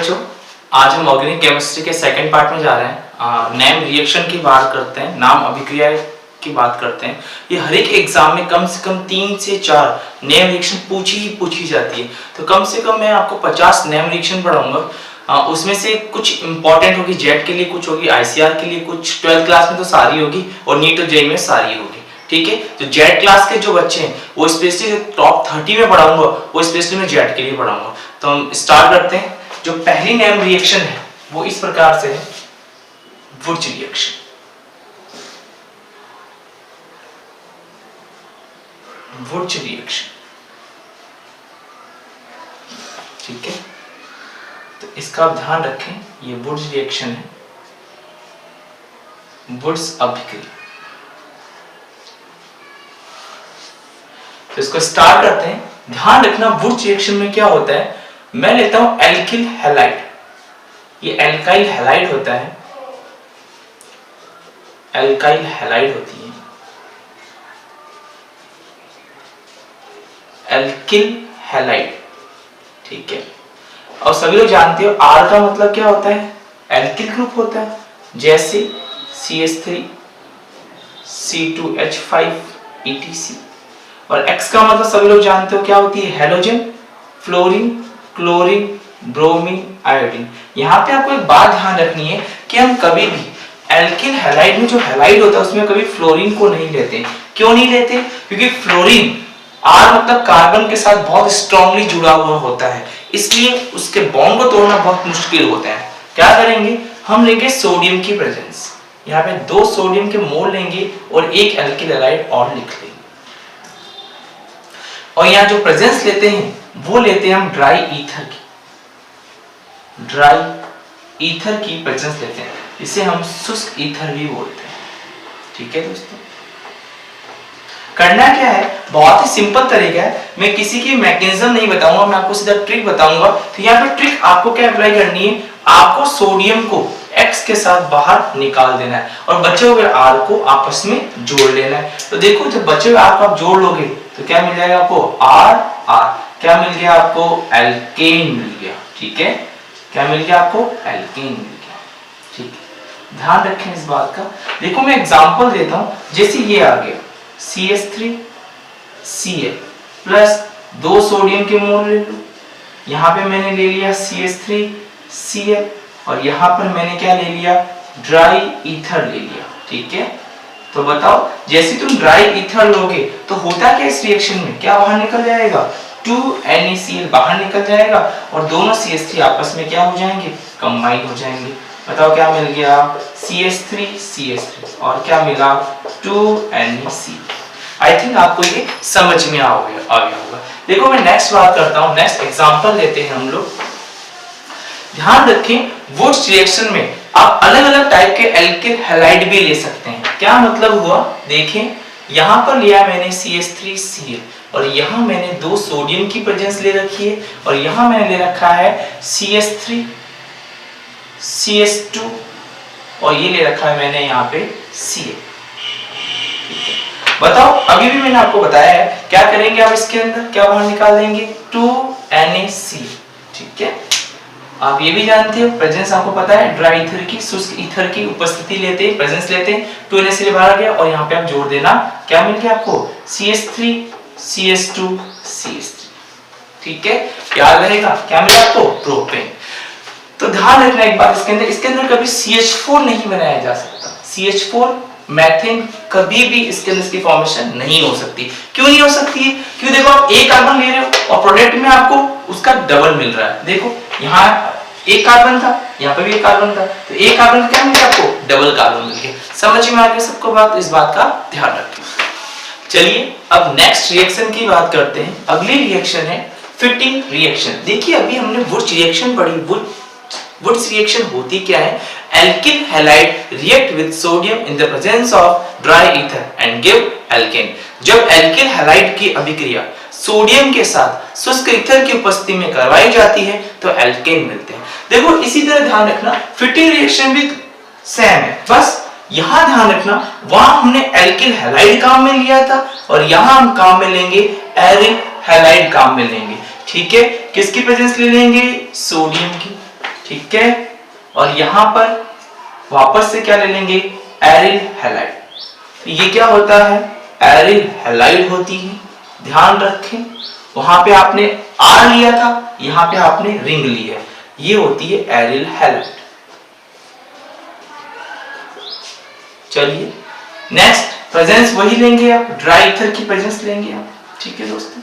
बच्चों, आज हम ऑर्गेनिक केमिस्ट्री के सेकंड पार्ट में जा रहे हैं। नेम रिएक्शन की बात करते हैं, नाम अभिक्रिया की बात करते हैं। ये हर एक एग्जाम में कम से कम 3 से 4 नेम रिएक्शन पूछी जाती है। तो कम से कम मैं आपको 50 नेम रिएक्शन पढ़ाऊंगा। उसमें से कुछ इंपॉर्टेंट होगी जेट के लिए, कुछ होगी आईसीआर के लिए, कुछ 12th क्लास में तो सारी होगी और नीट और जेईई में सारी होगी। ठीक है, तो जेट क्लास के जो बच्चे हैं वो स्पेशली टॉप 30 में पढ़ाऊंगा, वो स्पेशली मैं जेट के लिए पढ़ाऊंगा। तो हम स्टार्ट करते हैं। जो पहली नेम रिएक्शन है वो इस प्रकार से है, वुर्ज रिएक्शन। वुर्ज रिएक्शन, ठीक है, तो इसका आप ध्यान रखें, ये वुर्ज रिएक्शन है, वुर्ज अभिक्रिया। तो इसको स्टार्ट करते हैं। ध्यान रखना वुर्ज रिएक्शन में क्या होता है, मैं लेता हूं एल्किल हैलाइड, ये एल्काइल हैलाइड होता है, एल्काइल हैलाइड होती है, एल्किल हैलाइड, ठीक है। और सभी लोग जानते हो आर का मतलब क्या होता है, एल्किल ग्रुप होता है, जैसे CH3 C2H5 ETC। और X का मतलब सभी लोग जानते हो क्या होती है, halogen, fluorine, chlorine, bromine, iodine. यहाँ पे आपको एक बात ध्यान रखनी है कि हम कभी भी एल्किल हैलाइड में जो हैलाइड होता है उसमें कभी फ्लोरीन को नहीं लेते। क्यों नहीं लेते? क्योंकि फ्लोरीन आर मतलब कार्बन के साथ बहुत स्ट्रांगली जुड़ा हुआ होता है, इसलिए उसके बॉन्ड को तोड़ना बहुत मुश्किल होता है। क्या करेंगे, हम लेंगे सोडियम की प्रेजेंस, यहाँ पे 2 सोडियम के मोल लेंगे और एक एल्किल हैलाइड और लिख लेंगे। और यहाँ जो प्रेजेंस लेते हैं वो लेते हैं हम ड्राई ईथर की, ड्राई ईथर की प्रेजेंस लेते हैं, इसे हम शुष्क ईथर भी बोलते हैं। ठीक है दोस्तों, करना क्या है, बहुत ही सिंपल तरीका है। मैं किसी की मैकेनिज्म नहीं बताऊंगा, मैं आपको सीधा ट्रिक बताऊंगा। तो यहाँ पे ट्रिक आपको क्या अप्लाई करनी है, आपको सोडियम को X के साथ बाहर निकाल देना है और बचे हुए R को आपस में जोड़ लेना है। तो देखो जब बचे हुए R को आप जोड़ लोगे तो क्या मिल जाएगा आपको, R क्या मिल गया आपको, एल्केन मिल गया। ठीक है, क्या मिल गया आपको, एल्केन मिल गया। ठीक है, ध्यान रखें इस बात का। देखो मैं एग्जांपल देता हूं, जैसे ये आ गया CH3 Cl प्लस 2 सोडियम के मोल ले लो, यहाँ पे मैंने ले लिया CH3 Cl और यहाँ पर मैंने क्या ले लिया, ड्राई ईथर ले लिया। ठीक है, तो बताओ जैसे तुम ड्राई ईथर लोगे तो होता क्या इस रिएक्शन में, क्या बाहर निकल जाएगा, 2NaCl बाहर निकल जाएगा और दोनों CH3 आपस में क्या हो जाएंगे, कंबाइन हो जाएंगे। बताओ क्या मिल गया, CH3 CH3 और क्या मिला, 2NaCl। आई थिंक आपको ये समझ में आ गया होगा। देखो मैं नेक्स्ट बात करता हूँ, नेक्स्ट एग्जांपल लेते हैं हम लोग। ध्यान रखें वुर्ज रिएक्शन में आप अलग अलग टाइप के एल्किल हैलाइड भी ले सकते हैं। क्या मतलब हुआ, देखें यहाँ पर लिया मैंने CH3 Cl और यहाँ मैंने 2 सोडियम की प्रेजेंस ले रखी है और यहाँ मैंने ले रखा है CH3 CH2 और ये ले रखा है मैंने यहाँ पे Cl। बताओ अभी भी मैंने आपको बताया है, क्या करेंगे आप इसके अंदर, क्या बाहर निकाल देंगे, 2NaCl। ठीक है, आप ये भी जानते हो प्रेजेंस आपको पता है, ड्राई ईथर की, शुष्क ईथर की उपस्थिति लेते हैं, प्रेजेंस लेते हैं, 2NaCl बाहर आ गया और यहाँ पे आप जोड़ देना, क्या मिल गया आपको, CH3 CH2 CH3। ठीक है, याद रहेगा क्या मिला आपको, प्रोपेन। तो ध्यान रखना एक बात, इसके अंदर कभी CH4 नहीं बनाया जा सकता। CH4 मैथेन कभी भी इसके अंदर इसकी फॉर्मेशन नहीं हो सकती। क्यों नहीं हो सकती है, क्यों, देखो आप एक कार्बन ले रहे हो और प्रोडक्ट में आपको उसका डबल मिल रहा है। देखो यहाँ एक कार्बन था, यहाँ पे भी एक कार्बन था, तो एक कार्बन का क्या मिल गया आपको, डबल कार्बन मिल गया। समझ में आ गया सबको बात, इस बात का ध्यान रखें। चलिए अब नेक्स्ट रिएक्शन की बात करते हैं। अगली रिएक्शन है फिटिंग रिएक्शन। देखिए अभी हमने वुर्ज रिएक्शन पढ़ी, वुर्ज रिएक्शन होती क्या है, alkyl halide react with sodium in the presence of dry ether and give alkane. जब एल्किल हैलाइड की अभिक्रिया सोडियम के साथ शुष्क ईथर की उपस्थिति में करवाई जाती है तो एल्केन मिलते हैं। देखो इसी तरह ध्यान रखना फिटिंग रिएक्शन भी सेम है, बस यहां ध्यान रखना वहां हमने एल्किल हैलाइड काम में लिया था और यहां हम काम में लेंगे एरिक हैलाइड काम में लेंगे। ठीक है, किसकी प्रेजेंस ले लेंगे, सोडियम की। ठीक है। और यहां पर वापस से क्या ले लेंगे, एरिल हैलाइड। तो ये क्या होता है, एरिल हैलाइड होती है। ध्यान रखें, वहां पे आपने आर लिया था, यहां पे आपने रिंग ली है, ये होती है एरिल हैलाइड। चलिए नेक्स्ट प्रेजेंस वही लेंगे आप, ड्राई ईथर की प्रेजेंस लेंगे आप। ठीक है दोस्तों,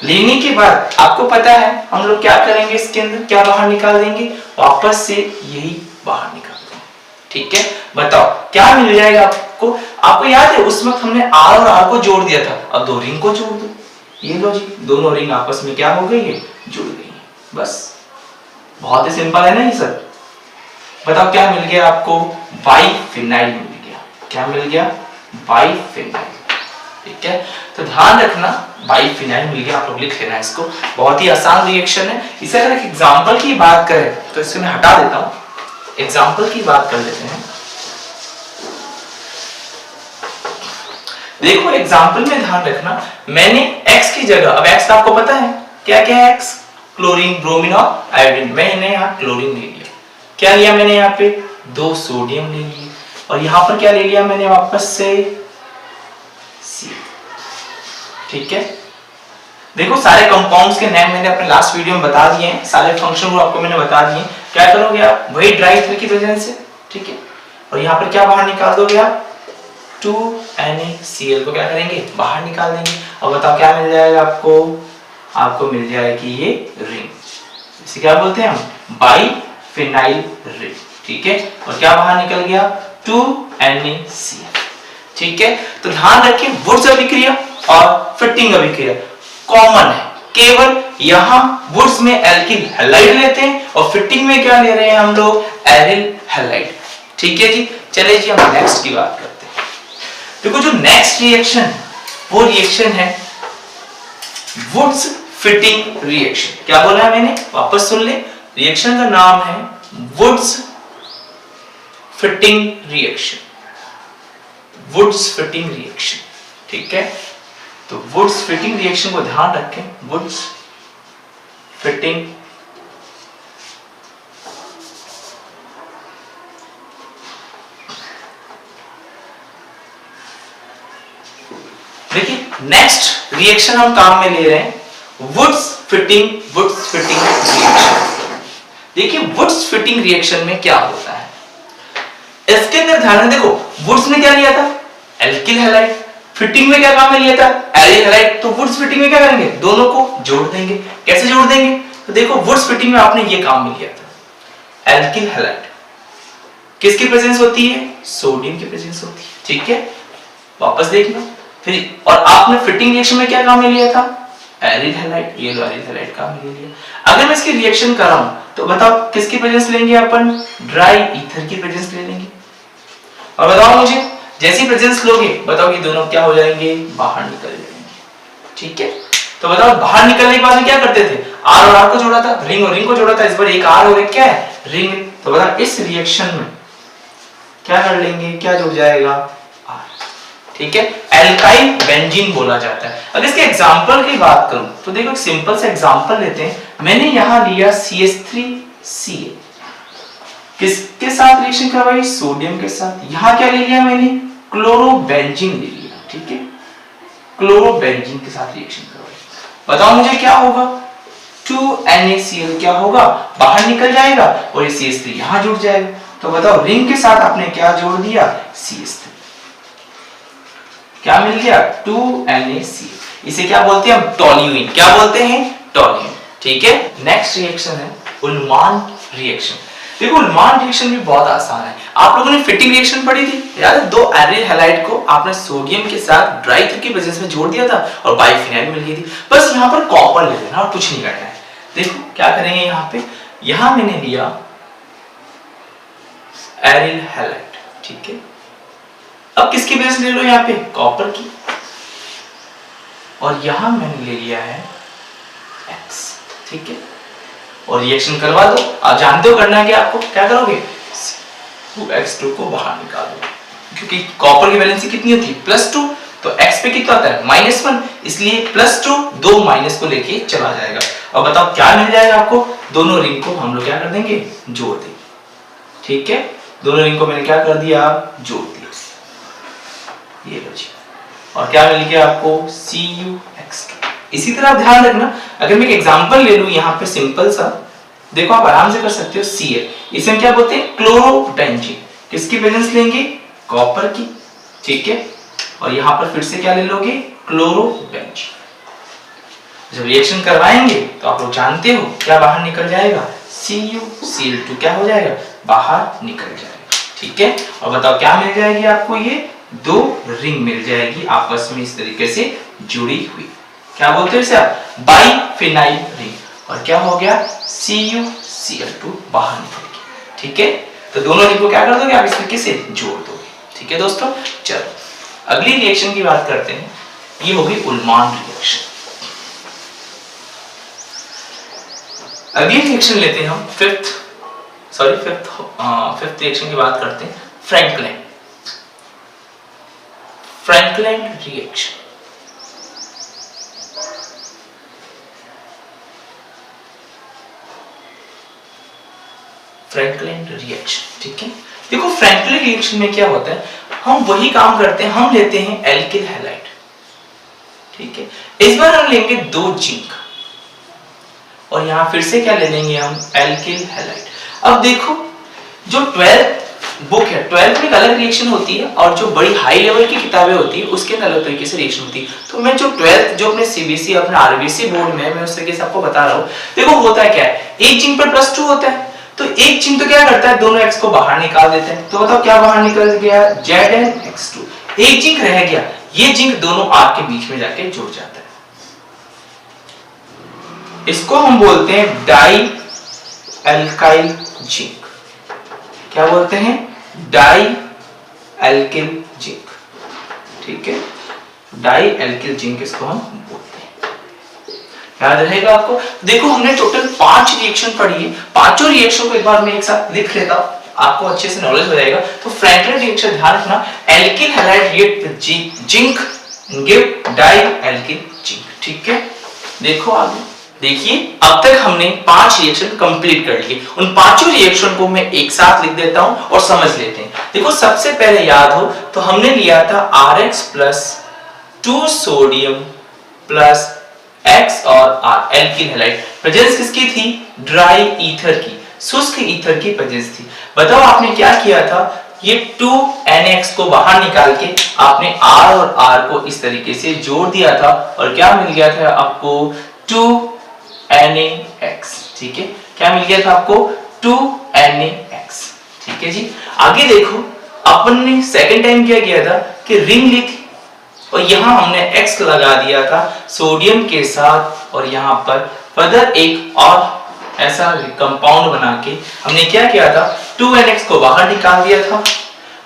लेने के बाद आपको पता है हम लोग क्या करेंगे, इसके अंदर क्या बाहर निकाल देंगे, वापस से यही बाहर निकाल देंगे। ठीक है, बताओ क्या मिल जाएगा आपको। आपको याद है उस वक्त हमने आर और आर को जोड़ दिया था, अब दो रिंग को जोड़ दो। ये लो जी, दोनों रिंग आपस में क्या हो गई है, जुड़ गई है। बस बहुत ही सिंपल है ना ये सब। बताओ क्या मिल गया आपको, बाइफिनाइल मिल गया। क्या मिल गया, बाइफिनाइल। ठीक है, तो ध्यान रखना बाइफिनाइल मिल गया, आप लोग लिख लेना इसको। बहुत ही आसान रिएक्शन है। इसे अगर एक एग्जांपल की बात करें तो इसे मैं हटा देता हूं, एग्जांपल की बात कर लेते हैं। देखो एग्जांपल में ध्यान रखना, मैंने x की जगह, अब x आपको पता है क्या क्या है, x क्लोरीन, ब्रोमीन और आयोडीन। मैंने यहाँ क्लोरीन ले लिया। क्या लिया मैंने यहाँ पे, 2 सोडियम ले लिए। और यहाँ पर क्या ले लिया मैंने वापस से, C। ठीक है, देखो सारे कंपाउंड्स के नेम मैंने अपने लास्ट वीडियो में बता दिए हैं, सारे फंक्शन को आपको मैंने बता दिए। क्या करोगे आप, वही ड्राई ईथर की प्रेजेंस से। ठीक है, और यहाँ पर क्या बाहर निकाल दोगे आप, 2NaCl को क्या करेंगे, बाहर निकाल देंगे। और बताओ क्या मिल जाएगा आपको, आपको मिल जाएगी ये रिंग। इसे क्या बोलते हैं हम, बाइफिनाइल रिंग। ठीक है, और क्या बाहर निकल गया, 2NaCl। ठीक है, तो ध्यान रखें वुड्स अभिक्रिया और फिटिंग अभिक्रिया कॉमन है, केवल यहाँ वुड्स में एल्किल हैलाइड लेते हैं और फिटिंग में क्या ले रहे हैं हम लोग, एरिल हैलाइड। ठीक है जी, चलिए जी हम नेक्स्ट की बात करते हैं। देखो जो नेक्स्ट रिएक्शन, वो रिएक्शन है वुड्स फिटिंग रिएक्शन। क्या बोला है मैंने, वापस सुन ले, रिएक्शन का नाम है Wurtz Fittig reaction, Wurtz Fittig reaction. ठीक है, तो वुड्स फिटिंग रिएक्शन को ध्यान रखें, वुड्स फिटिंग देखिए नेक्स्ट रिएक्शन हम काम में ले रहे हैं, वुड्स फिटिंग रिएक्शन। देखिए वुड्स फिटिंग रिएक्शन में क्या होता है, इसके अंदर ध्यान देखो, वुड्स ने क्या लिया था, एल्किल हैलाइड। फिटिंग में क्या काम में लिया था, एरिल हैलाइड। तो वुड्स फिटिंग में क्या करेंगे, दोनों को जोड़ देंगे। कैसे जोड़ देंगे, तो देखो वुड्स फिटिंग में आपने ये काम में लिया था, एल्किल हैलाइड किसकी प्रेजेंस होती है, सोडियम की प्रेजेंस होती है। ठीक है, वापस देखना फिर, और आपने फिटिंग रिएक्शन में क्या काम में लिया था, एरिल हैलाइड। ये लो एरिल हैलाइड काम में लिया। अगर मैं इसकी रिएक्शन कर रहा हूं तो बताओ किसकी प्रेजेंस लेंगे अपन, ड्राई ईथर की प्रेजेंस ले लेंगे। और बताओ मुझे, जैसी प्रेजेंस लोगे बताओ ये दोनों क्या हो जाएंगे, बाहर निकल जाएंगे। ठीक है, तो बताओ बाहर निकलने के बाद में क्या करते थे, आर और आर को जोड़ा था, रिंग और रिंग को जोड़ा था। इस बार एक आर और एक क्या है, रिंग। तो बताओ इस रिएक्शन में क्या कर लेंगे, क्या जुड़ जाएगा, आर। ठीक है, एल्काइल बेंजीन बोला जाता है। अगर इसके एग्जांपल की बात करूं तो देखो एक सिंपल सा एग्जांपल लेते हैं। मैंने यहां लिया CH3Cl, किसके साथ रिएक्शन करवाई, सोडियम के साथ। यहां क्या ले लिया मैंने, क्लोरोबेंजीन ले लिया। ठीक है, क्लोरोबेंजीन के साथ रिएक्शन करवाई। बताओ मुझे क्या होगा, 2NaCl क्या होगा, बाहर निकल जाएगा और ये CH3 यहां जुड़ जाएगा। तो बताओ रिंग के साथ आपने क्या जोड़ दिया, CH3। क्या मिल गया, 2NaCl। इसे क्या बोलते हैं हम, टोल्यूइन। क्या बोलते हैं, टोल्यूइन। ठीक है, नेक्स्ट रिएक्शन है उल्मान रिएक्शन। देखो उल्मान रिएक्शन भी बहुत आसान है। आप लोगों ने फिटिंग रिएक्शन पढ़ी थी, याद है, 2 एरिल हैलाइड को आपने सोडियम के साथ ड्राई ईथर की प्रेजेंस में जोड़ दिया था और बाइफिनाइल मिल गई थी। बस यहाँ पर कॉपर ले लेना और कुछ नहीं करना है। देखो क्या करेंगे, यहाँ पे यहां मैंने लिया एरिल हैलाइड। ठीक है, अब किसकी बेस ले लो, यहाँ पे कॉपर की, और यहां मैंने ले लिया है X। ठीक है, और रिएक्शन करवा दो। आप जानते हो करना है कि आपको क्या करोगे, X2 को बाहर निकाल दो, क्योंकि कॉपर की वैलेंसी कितनी होती है, +2। तो X पे कितना आता है, -1, इसलिए +2 2 माइनस को लेके चला जाएगा। और बताओ क्या मिल जाएगा आपको, दोनों रिंग को हम लोग क्या कर देंगे, जोड़ देंगे। ठीक है, दोनों रिंग को मैंने क्या कर दिया, जोड़ दिया, ये लो जी। और क्या मिल गया आपको, CuHK। इसी तरह आप ध्यान रखना, अगर मैं एक एग्जांपल ले लूं यहाँ पे सिंपल सा, देखो आप आराम से कर सकते हो, Cl, इसे क्या बोलते हैं, क्लोरोबेंजीन। किसकी प्रेजेंस लेंगे, कॉपर की। ठीक है, और यहाँ पर फिर से क्या ले लोगे, क्लोरोबेंजीन। जब रिएक्शन करवाएंगे तो आप लोग जानते हो क्या बाहर निकल जाएगा, CuCl2 क्या हो जाएगा, बाहर निकल जाएगा। ठीक है, और बताओ क्या मिल जाएगी आपको, ये दो रिंग मिल जाएगी आपस में इस तरीके से जुड़ी हुई, क्या बोलते हैं इसे आप, बाइफिनाइल रिंग। और क्या हो गया, CuCl2 बाहर निकल गया। ठीक है, तो दोनों रिंग को क्या कर दोगे आप, इस तरीके से जोड़ दोगे। ठीक है दोस्तों, चलो अगली रिएक्शन की बात करते हैं, ये होगी उल्मान रिएक्शन। अगली रिएक्शन लेते हैं हम फिफ्थ रिएक्शन की बात करते हैं, फ्रैंकलैंड रिएक्शन। Frankland reaction. ठीक है, देखो फ्रैंकलैंड रिएक्शन में क्या होता है, हम वही काम करते हैं, हम लेते हैं एल्किल हैलाइड। ठीक है, इस बार हम लेंगे 2 जिंक, और यहां फिर से क्या ले लेंगे हम, एल्किल हैलाइड। अब देखो जो 12th बुक है, 12th में एक अलग रिएक्शन होती है, और जो बड़ी हाई लेवल की किताबें होती है उसके अलग तरीके से रिएक्शन होती है। तो मैं जो 12th जो अपने CBSE अपने RBC बोर्ड में मैं उस तरीके से आपको बता रहा हूं। देखो होता है क्या है, एक जिंक पर +2 होता है, तो एक जिंक तो क्या करता है, दोनों x को बाहर निकाल देते हैं। तो बताओ क्या बाहर निकल गया, ZnX2। एक जिंक रह गया, ये जिंक दोनों R के बीच में जाके जुड़ जाता है, इसको हम बोलते हैं डाई एल्काइल जिंक। क्या बोलते हैं, डाई एल्किल जिंक। ठीक है, डाई एल्किल जिंक इसको हम बोलते हैं, याद रहेगा आपको। देखो हमने टोटल 5 रिएक्शन पढ़ी है, पांचों रिएक्शन को एक बार मैं एक साथ लिख लेता हूं, आपको अच्छे से नॉलेज हो जाएगा। तो फ्रैंकलैंड रिएक्शन ध्यान रखना, alkyl halide react with zinc give dialkyl zinc. ठीक है, देखो आगे देखिए, अब तक हमने 5 रिएक्शन कंप्लीट कर लिए, उन पांचों रिएक्शन को मैं एक साथ लिख देता हूं और समझ लेते हैं। देखो सबसे पहले याद हो तो हमने लिया था RX plus 2 sodium plus X और R, एल्किल हैलाइड। प्रेजेंस किसकी थी, ड्राई ईथर की, शुष्क ईथर की प्रेजेंस थी। बताओ आपने क्या किया था, ये 2NX को बाहर निकाल के आपने R और R को इस तरीके से जोड़ दिया था, और क्या मिल गया था आपको, 2NaX। ठीक है, क्या मिल गया था आपको, 2NaX। ठीक है जी, आगे देखो अपन ने सेकंड टाइम क्या किया था कि रिंग ली थी, और यहां हमने X लगा दिया था सोडियम के साथ, और यहां पर फर्दर एक और ऐसा कंपाउंड बना के हमने क्या किया था, 2NX को बाहर निकाल दिया था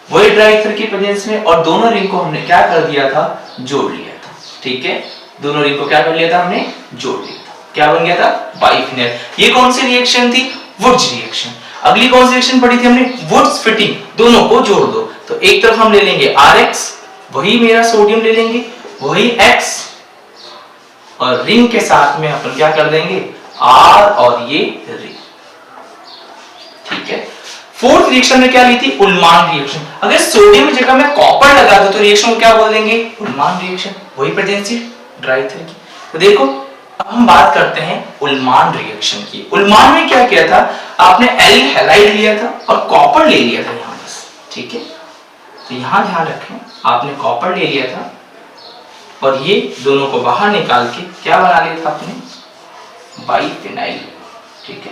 वही ड्राई ईथर की प्रेजेंस में, और दोनों रिंग को हमने क्या कर दिया था, जोड़ लिया था। ठीक है, दोनों रिंग को क्या कर लिया था, हमने जोड़ लिया था, क्या बन गया था, बाइफिनाइल। ये कौन सी रिएक्शन थी, वुड्स रिएक्शन। अगली कौन सी रिएक्शन पढ़ी थी हमने, वुड्स फिटिंग, दोनों को जोड़ दो। तो एक तरफ हम ले लेंगे RX, वही मेरा सोडियम ले लेंगे, वही X, और रिंग के साथ में अपन क्या कर देंगे, R और ये रिंग। ठीक है, फोर्थ रिएक्शन में क्या ली थी, उल्मान रिएक्शन। अगर सोडियम की जगह में कॉपर लगा दो तो रिएक्शन को क्या बोल देंगे, उल्मान रिएक्शन, वही प्रेजेंस ड्राई ईथर की। तो देखो अब हम बात करते हैं उल्मान रिएक्शन की। उल्मान में क्या किया था, आपने एल हैलाइड लिया था और कॉपर ले लिया था यहां बस। ठीक है, तो यहां ध्यान रखें, आपने कॉपर ले लिया था और ये दोनों को बाहर निकाल के क्या बना लिया था आपने, बाइफिनाइल। ठीक है,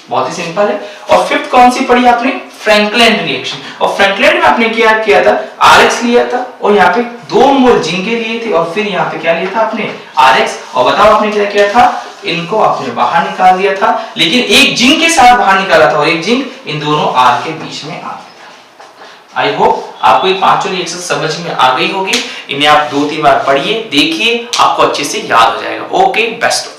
बहुत ही सिंपल है। और फिफ्थ कौन सी पढ़ी आपने, फ्रैंकलैंड रिएक्शन। और फ्रैंकलैंड में आपने क्या किया था, RX लिया था और यहाँ पे 2 मोल जिंके लिए थे, और फिर यहाँ पे क्या लिया था आपने, RX। और बताओ आपने क्या किया था, इनको आपने बाहर निकाल दिया था, लेकिन एक जिंक के साथ बाहर निकाला था, और एक जिंक इन दोनों R के बीच में आ गया था। आई होप आपको ये पांचों रिएक्शन समझ में आ गई होगी। इन्हें आप 2-3 बार पढ़िए, देखिए, आपको अच्छे से याद हो जाएगा। Okay, best.